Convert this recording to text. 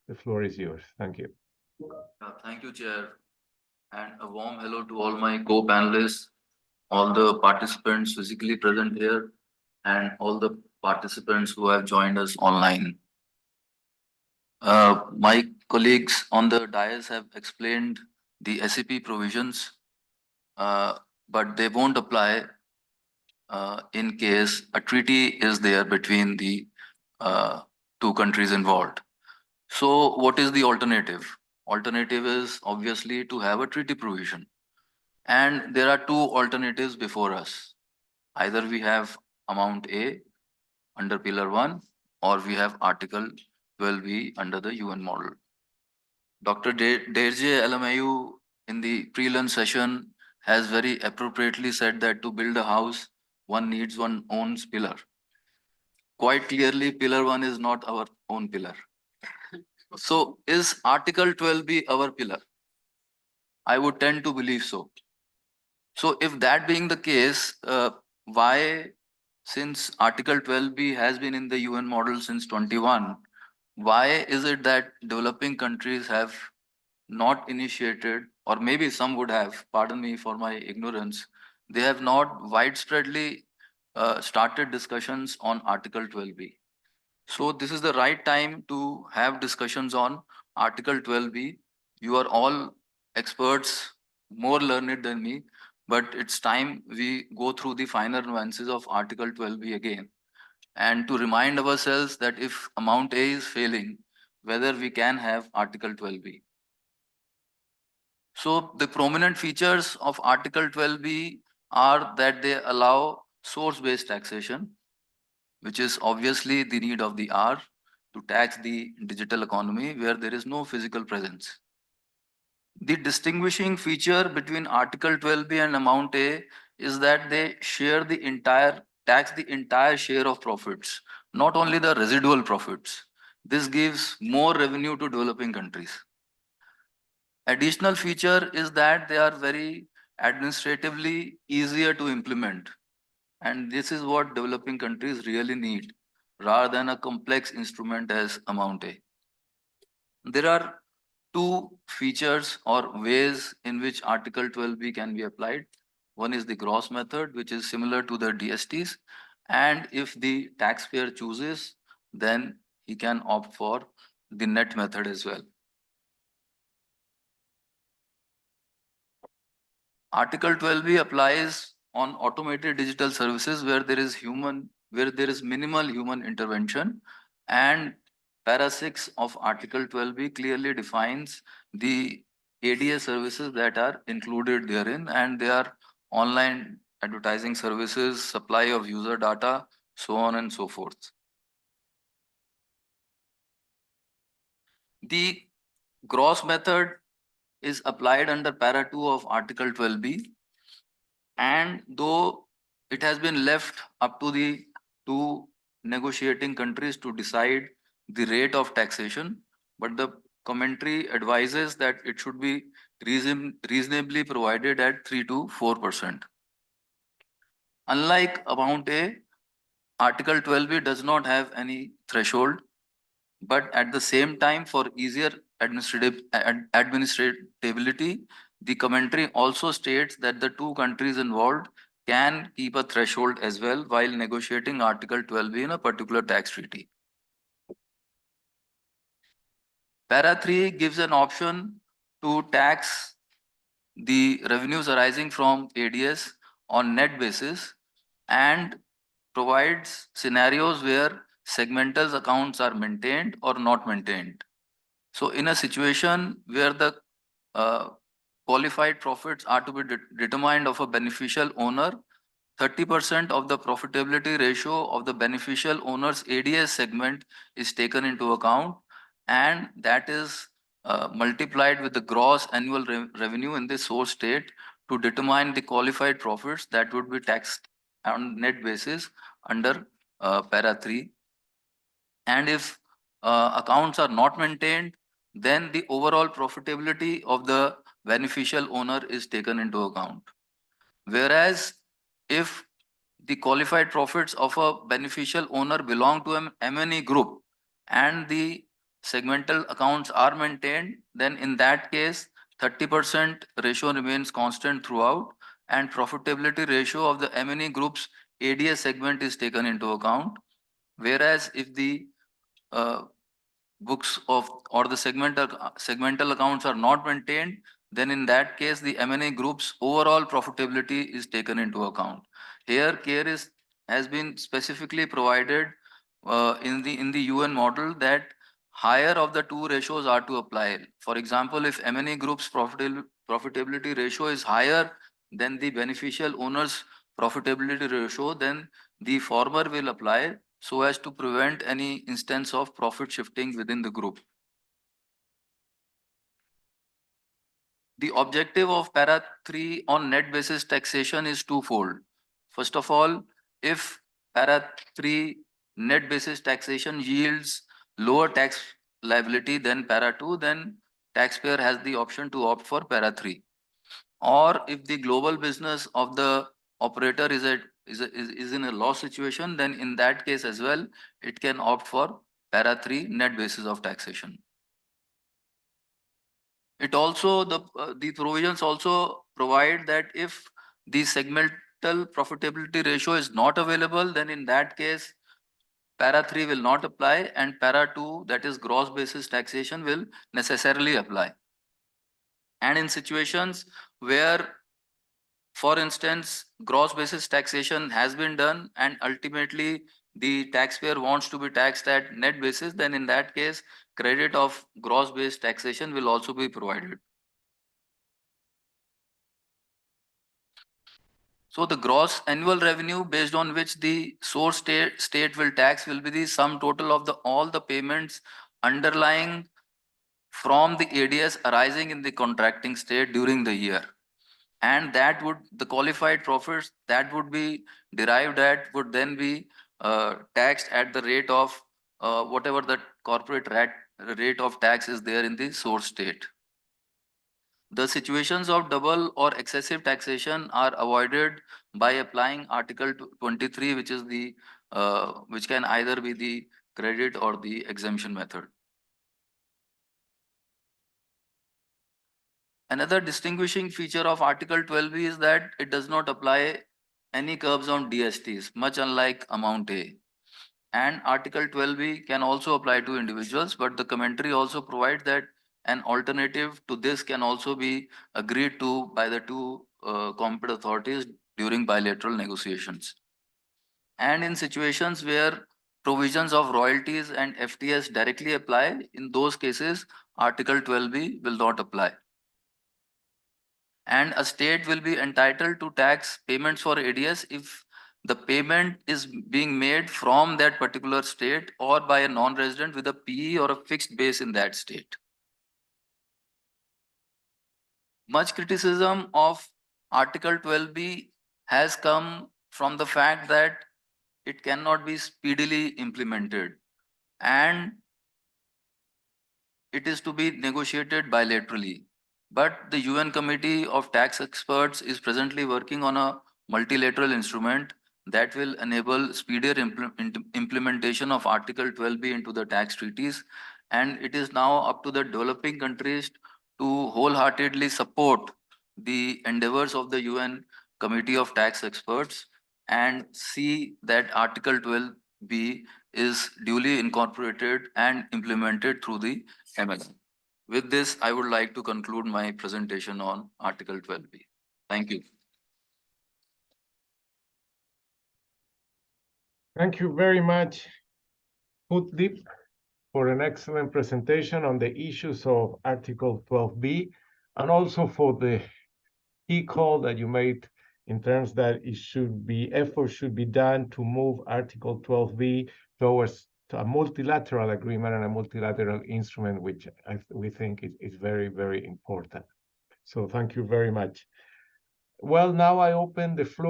The floor is yours. Thank you. Thank you, Chair, and a warm hello to all my co-panelists, all the participants physically present here, and all the participants who have joined us online. My colleagues on the dais have explained the SEP provisions, uh, but they won't apply in case a treaty is there between the uh, two countries involved. So, what is the alternative? Alternative is obviously to have a treaty provision. And there are two alternatives before us. Either we have amount A under Pillar 1 or we have Article 12B under the UN model. Dr. Derje LMIU in the pre-lunch session has very appropriately said that to build a house, one needs one own pillar. Quite clearly, Pillar 1 is not our own pillar. So, is Article 12B our pillar? I would tend to believe so. So, if that being the case, why, since Article 12B has been in the UN model since 21, why is it that developing countries have not initiated, or maybe some would have, pardon me for my ignorance, they have not widespreadly started discussions on Article 12B? So, this is the right time to have discussions on Article 12B. You are all experts, more learned than me, but it's time we go through the finer nuances of Article 12B again. And to remind ourselves that if amount A is failing, whether we can have Article 12B. So, the prominent features of Article 12B are that they allow source based taxation, which is obviously the need of the hour to tax the digital economy where there is no physical presence. The distinguishing feature between Article 12B and Amount A is that they share the entire tax, the entire share of profits, not only the residual profits. This gives more revenue to developing countries. Additional feature is that they are very administratively easier to implement. And this is what developing countries really need, rather than a complex instrument as Amount A. There are two features or ways in which Article 12B can be applied. One is the gross method, which is similar to the DSTs. And if the taxpayer chooses, then he can opt for the net method as well. Article 12B applies on automated digital services where there is minimal human intervention, and para 6 of Article 12B clearly defines the ADA services that are included therein, and they are online advertising services, supply of user data, so on and so forth. The gross method is applied under para 2 of Article 12B, and though it has been left up to the two negotiating countries to decide the rate of taxation, but the commentary advises that it should be reasonably provided at 3 to 4%. Unlike Amount A, Article 12B does not have any threshold, but at the same time, for easier administratability, the commentary also states that the two countries involved can keep a threshold as well while negotiating Article 12B in a particular tax treaty. Para 3 gives an option to tax the revenues arising from ADS on net basis and provides scenarios where segmental accounts are maintained or not maintained. So, in a situation where the qualified profits are to be determined of a beneficial owner, 30% of the profitability ratio of the beneficial owner's ADS segment is taken into account, and that is multiplied with the gross annual revenue in the source state to determine the qualified profits that would be taxed on net basis under para 3. And if accounts are not maintained, then the overall profitability of the beneficial owner is taken into account. Whereas if the qualified profits of a beneficial owner belong to an M&E group and the segmental accounts are maintained, then in that case, 30% ratio remains constant throughout, and profitability ratio of the M&E group's ADS segment is taken into account. Whereas if the uh, books of or the segmental accounts are not maintained, then in that case the M&A group's overall profitability is taken into account. Here care is has been specifically provided in the UN model that higher of the two ratios are to apply. For example, if M&A group's profitability ratio is higher than the beneficial owner's profitability ratio, then the former will apply so as to prevent any instance of profit shifting within the group. The objective of para 3 on net basis taxation is twofold. First of all, if para 3 net basis taxation yields lower tax liability than para 2, then taxpayer has the option to opt for para 3. Or if the global business of the operator is in a loss situation, then in that case as well, it can opt for para 3 net basis of taxation. It also the provisions also provide that if the segmental profitability ratio is not available, then in that case para 3 will not apply and para 2, that is gross basis taxation, will necessarily apply. And in situations where, for instance, gross basis taxation has been done and ultimately the taxpayer wants to be taxed at net basis, then in that case, credit of gross based taxation will also be provided. So the gross annual revenue based on which the source state will tax will be the sum total of all the payments underlying from the ADS arising in the contracting state during the year. And that would, the qualified profits that would be derived at would then be taxed at the rate of whatever the corporate rate of tax is there in the source state. The situations of double or excessive taxation are avoided by applying Article 23, which is the which can either be the credit or the exemption method. Another distinguishing feature of Article 12B is that it does not apply any curbs on DSTs, much unlike Amount A. And Article 12B can also apply to individuals, but the commentary also provides that an alternative to this can also be agreed to by the two competent authorities during bilateral negotiations. And in situations where provisions of royalties and FTS directly apply, in those cases, Article 12B will not apply. And a state will be entitled to tax payments for ADS if the payment is being made from that particular state or by a non-resident with a PE or a fixed base in that state. Much criticism of Article 12B has come from the fact that it cannot be speedily implemented and it is to be negotiated bilaterally. But the UN Committee of Tax Experts is presently working on a multilateral instrument that will enable speedier implementation of Article 12B into the tax treaties. And it is now up to the developing countries to wholeheartedly support the endeavors of the UN Committee of Tax Experts and see that Article 12B is duly incorporated and implemented through the MSN. With this, I would like to conclude my presentation on Article 12B. Thank you. Thank you very much, Putdeep, for an excellent presentation on the issues of Article 12B and also for the key call that you made in terms that effort should be done to move Article 12B towards a multilateral agreement and a multilateral instrument, which we think is very, very important. So thank you very much. Well, now I open the floor